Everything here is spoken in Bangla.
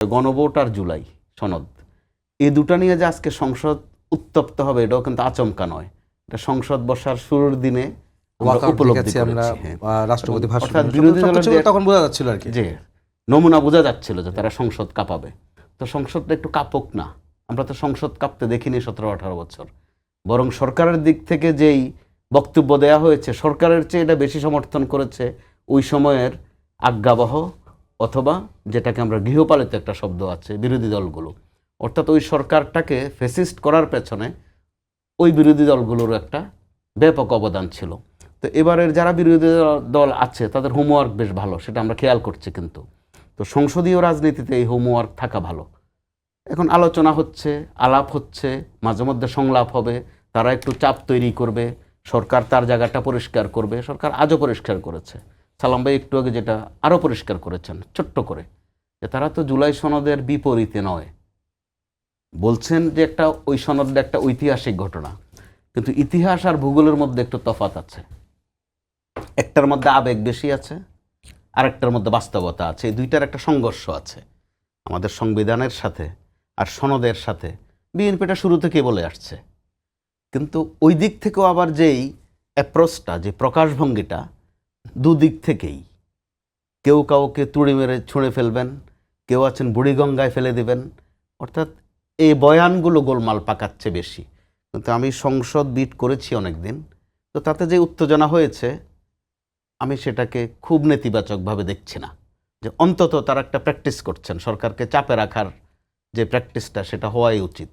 গণভোট আর জুলাই সনদ, এই দুটা নিয়ে যে আজকে সংসদ উত্তপ্ত হবে এটাও কিন্তু আচমকা নয়। এটা সংসদ বসার শুরুর দিনে আমরা উপলব্ধি করেছি। রাষ্ট্রপতি অর্থাৎ বিরোধী দলের তখন বোঝা যাচ্ছিল আর কি, যে নমুনা বোঝা যাচ্ছিল যে তারা সংসদ কাঁপাবে। তো সংসদটা একটু কাঁপক না, আমরা তো সংসদ কাঁপতে দেখিনি 17-18 বছর। বরং সরকারের দিক থেকে যেই বক্তব্য দেয়া হয়েছে, সরকারের চেয়ে এটা বেশি সমর্থন করেছে ওই সময়ের আজ্ঞাবহ অথবা যেটাকে আমরা গৃহপালিত একটা শব্দ আছে বিরোধী দলগুলো। অর্থাৎ ওই সরকারটাকে ফেসিস্ট করার পেছনে ওই বিরোধী দলগুলোর একটা ব্যাপক অবদান ছিল। তো এবারের যারা বিরোধী দল আছে তাদের হোমওয়ার্ক বেশ ভালো, সেটা আমরা খেয়াল করছি। কিন্তু তো সংসদীয় রাজনীতিতে এই হোমওয়ার্ক থাকা ভালো। এখন আলোচনা হচ্ছে, আলাপ হচ্ছে, মাঝে মধ্যে সংলাপ হবে, তারা একটু চাপ তৈরি করবে, সরকার তার জায়গাটা পরিষ্কার করবে। সরকার আজও পরিষ্কার করেছে, সালাম ভাই একটু আগে যেটা আরও পরিষ্কার করেছেন ছোট্ট করে, যে তারা তো জুলাই সনদের বিপরীতে নয়। বলছেন যে একটা ওই সনদটা একটা ঐতিহাসিক ঘটনা, কিন্তু ইতিহাস আর ভূগোলের মধ্যে একটু তফাৎ আছে। একটার মধ্যে আবেগ বেশি আছে, আরেকটার মধ্যে বাস্তবতা আছে। এই দুইটার একটা সংঘর্ষ আছে আমাদের সংবিধানের সাথে আর সনদের সাথে। বিএনপিটা শুরু থেকে বলে আসছে, কিন্তু ওই দিক থেকেও আবার যেই অ্যাপ্রোচটা, যে প্রকাশভঙ্গিটা, দুদিক থেকেই কেউ কাউকে তুড়ি মেরে ছুঁড়ে ফেলবেন, কেউ আছেন বুড়িগঙ্গায় ফেলে দেবেন। অর্থাৎ এই বয়ানগুলো গোলমাল পাকাচ্ছে বেশি। কিন্তু আমি সংসদ বিট করেছি অনেক দিন, তো তাতে যে উত্তেজনা হয়েছে আমি সেটাকে খুব নেতিবাচকভাবে দেখছি না। যে অন্তত তারা একটা প্র্যাকটিস করছেন, সরকারকে চাপে রাখার যে প্র্যাকটিসটা সেটা হওয়াই উচিত।